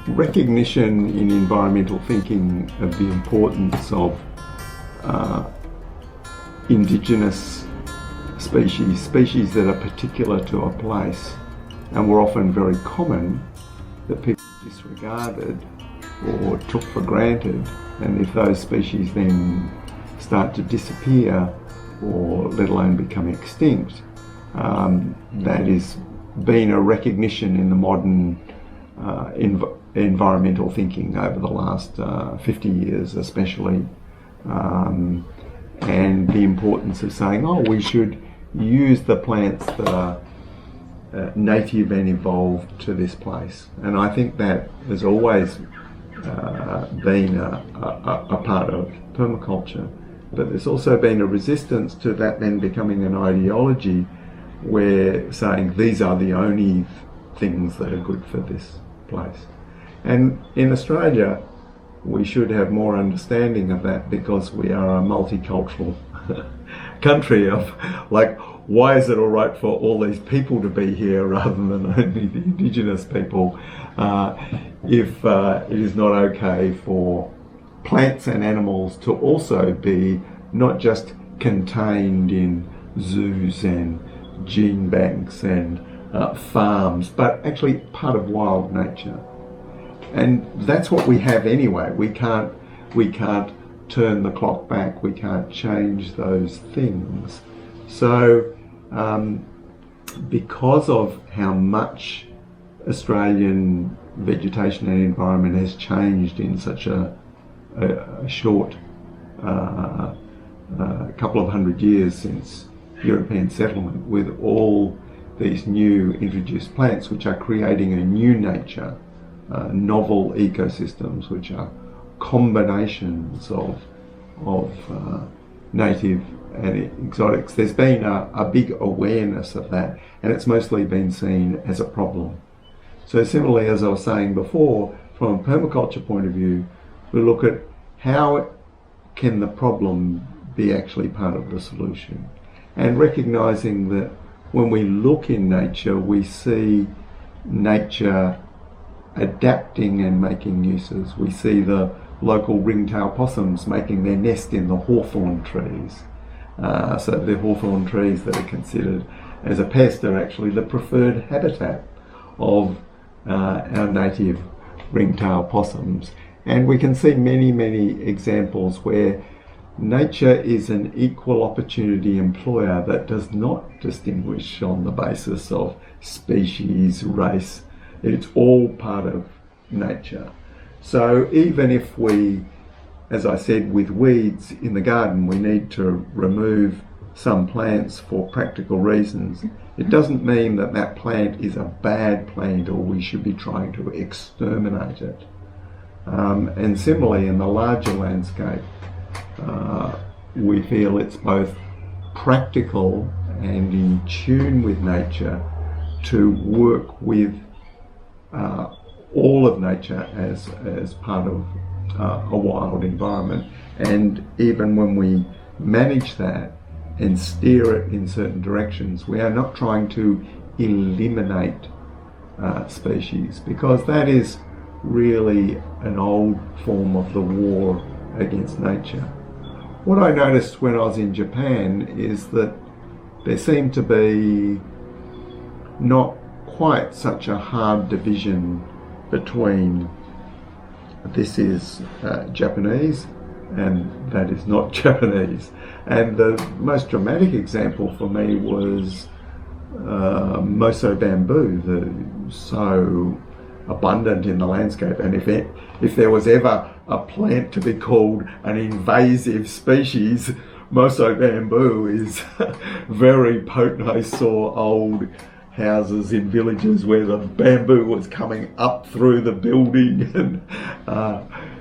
recognition in environmental thinking of the importance of indigenous species that are particular to a place and were often very common, that people disregarded or took for granted, and if those species then start to disappear or let alone become extinct, that is been a recognition in the modern environmental thinking over the last 50 years especially, and the importance of saying, oh, we should use the plants that are native and evolved to this place. And I think that has always been a part of permaculture, but there's also been a resistance to that then becoming an ideology where saying these are the only things that are good for this place. And in Australia we should have more understanding of that, because we are a multicultural country of, like, why is it all right for all these people to be here rather than only the indigenous people, if it is not okay for plants and animals to also be not just contained in zoos and gene banks and farms, but actually part of wild nature. And that's what we have anyway. We can't turn the clock back. We can't change those things. So because of how much Australian vegetation and environment has changed in such a short couple of hundred years since European settlement, with all these new introduced plants which are creating a new nature, novel ecosystems which are combinations of native and exotics. There's been a big awareness of that, and it's mostly been seen as a problem. So similarly, as I was saying before, from a permaculture point of view, we look at how can the problem be actually part of the solution, and recognizing that when we look in nature, we see nature adapting and making uses. We see the local ringtail possums making their nest in the hawthorn trees. So the hawthorn trees that are considered as a pest are actually the preferred habitat of our native ringtail possums. And we can see many, many examples where nature is an equal opportunity employer that does not distinguish on the basis of species, race. It's all part of nature. So even if we, as I said, with weeds in the garden, we need to remove some plants for practical reasons, it doesn't mean that that plant is a bad plant or we should be trying to exterminate it. And similarly, in the larger landscape, we feel it's both practical and in tune with nature to work with all of nature as part of a wild environment. And even when we manage that and steer it in certain directions, we are not trying to eliminate species, because that is really an old form of the war against nature. What I noticed when I was in Japan is that there seemed to be not quite such a hard division between this is Japanese and that is not Japanese. And the most dramatic example for me was Moso bamboo, so abundant in the landscape. And if there was ever a plant to be called an invasive species, Moso bamboo is very potent. I saw old houses in villages where the bamboo was coming up through the building, and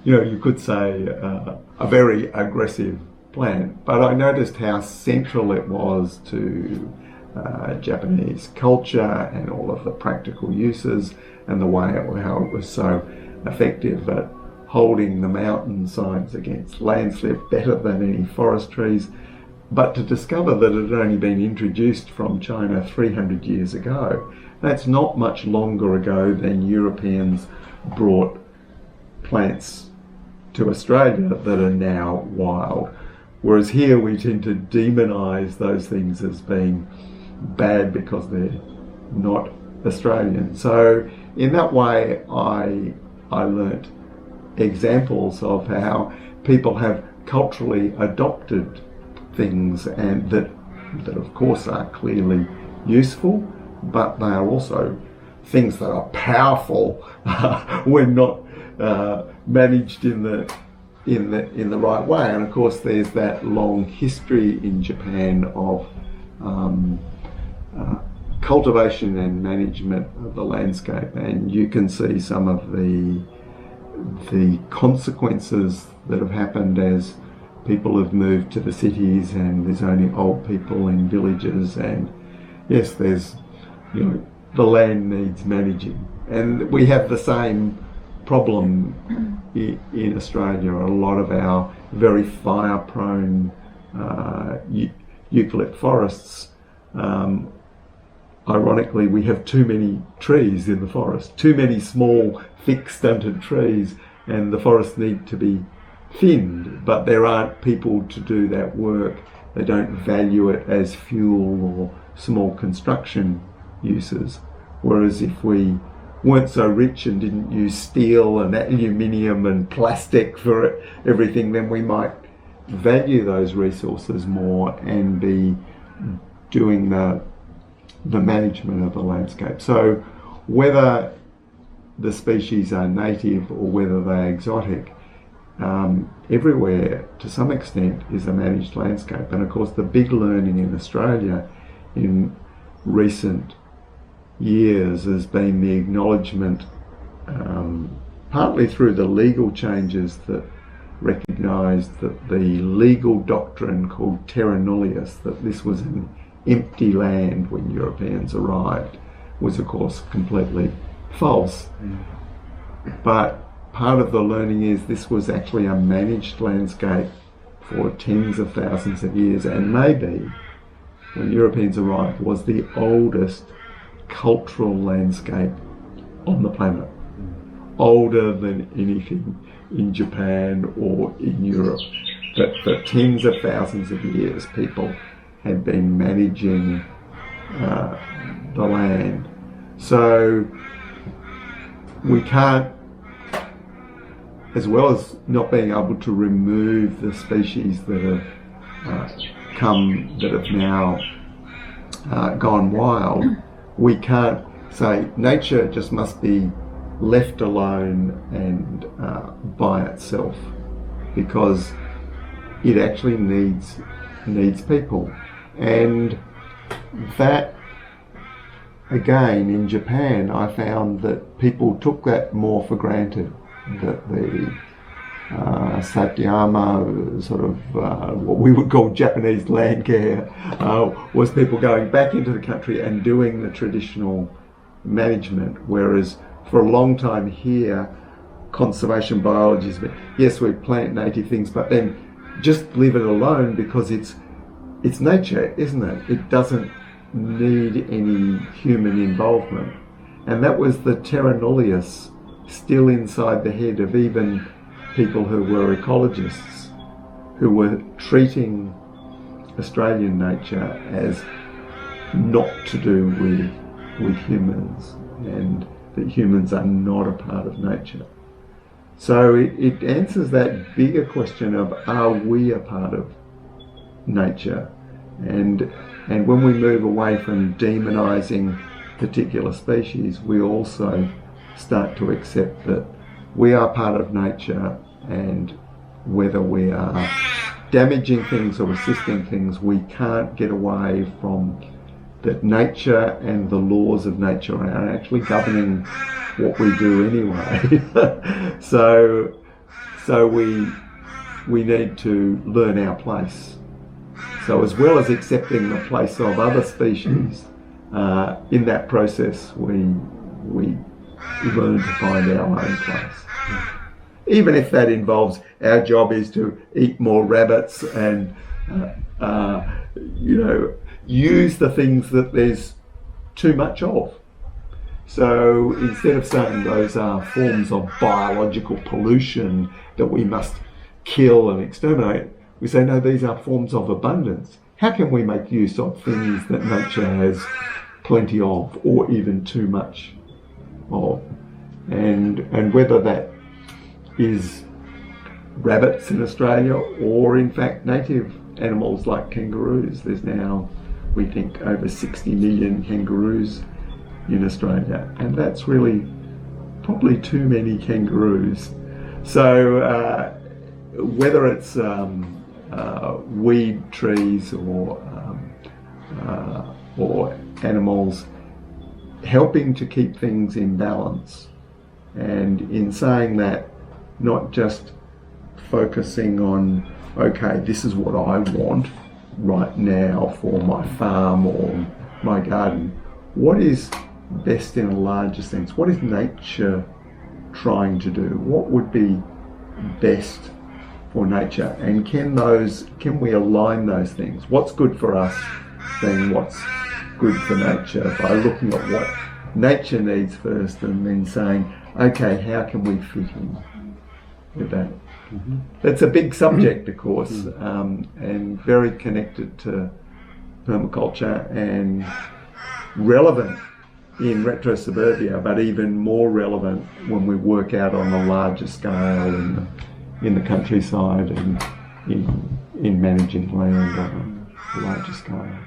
you could say a very aggressive plant. But I noticed how central it was to Japanese culture and all of the practical uses, and the way how it was so effective at holding the mountainsides against landslip better than any forest trees. But to discover that it had only been introduced from China 300 years ago, that's not much longer ago than Europeans brought plants to Australia that are now wild. Whereas here we tend to demonise those things as being bad because they're not Australian. So in that way I learnt examples of how people have culturally adopted things and that of course are clearly useful, but they are also things that are powerful when not managed in the right way. And of course there's that long history in Japan of cultivation and management of the landscape, and you can see some of the consequences that have happened as people have moved to the cities and there's only old people in villages, and yes, there's, you know, the land needs managing, and we have the same problem in Australia. A lot of our very fire prone eucalypt forests, ironically we have too many trees in the forest, too many small thick stunted trees, and the forests need to be thinned, but there aren't people to do that work. They don't value it as fuel or small construction uses. Whereas if we weren't so rich and didn't use steel and aluminium and plastic for everything, then we might value those resources more and be doing the management of the landscape. So whether the species are native or whether they're exotic, everywhere to some extent is a managed landscape. And of course the big learning in Australia in recent years has been the acknowledgement, partly through the legal changes that recognised that the legal doctrine called terra nullius, that this was an empty land when Europeans arrived, was of course completely false. But part of the learning is this was actually a managed landscape for tens of thousands of years, and maybe when Europeans arrived was the oldest cultural landscape on the planet, older than anything in Japan or in Europe. That for tens of thousands of years people had been managing the land. So we can't, as well as not being able to remove the species that have now gone wild, we can't say nature just must be left alone and by itself, because it actually needs people. And that, again, in Japan, I found that people took that more for granted, that the Satyama, sort of what we would call Japanese land care, was people going back into the country and doing the traditional management, whereas for a long time here, conservation biology has been, yes, we plant native things, but then just leave it alone because it's nature, isn't it? It doesn't need any human involvement. And that was the terra nullius still inside the head of even people who were ecologists, who were treating Australian nature as not to do with humans, and that humans are not a part of nature. So it answers that bigger question of, are we a part of nature? And when we move away from demonising particular species, we also start to accept that we are part of nature, and whether we are damaging things or assisting things, we can't get away from that nature and the laws of nature are actually governing what we do anyway. So we need to learn our place. So as well as accepting the place of other species, in that process we learn to find our own place. Even if that involves our job is to eat more rabbits and use the things that there's too much of. So instead of saying those are forms of biological pollution that we must kill and exterminate, we say, no, these are forms of abundance. How can we make use of things that nature has plenty of, or even too much of? And whether that is rabbits in Australia or in fact native animals like kangaroos. There's now, we think, over 60 million kangaroos in Australia, and that's really probably too many kangaroos. So whether it's weed trees or animals, helping to keep things in balance, and in saying that, not just focusing on, okay, this is what I want right now for my farm or my garden. What is best in a larger sense? What is nature trying to do? What would be best for nature? And can we align those things? What's good for us being what's good for nature, by looking at what nature needs first and then saying, okay, how can we fit in with that? Mm-hmm. It's a big subject, of course, and very connected to permaculture and relevant in retro-suburbia, but even more relevant when we work out on a larger scale in the countryside and in managing land on a larger scale.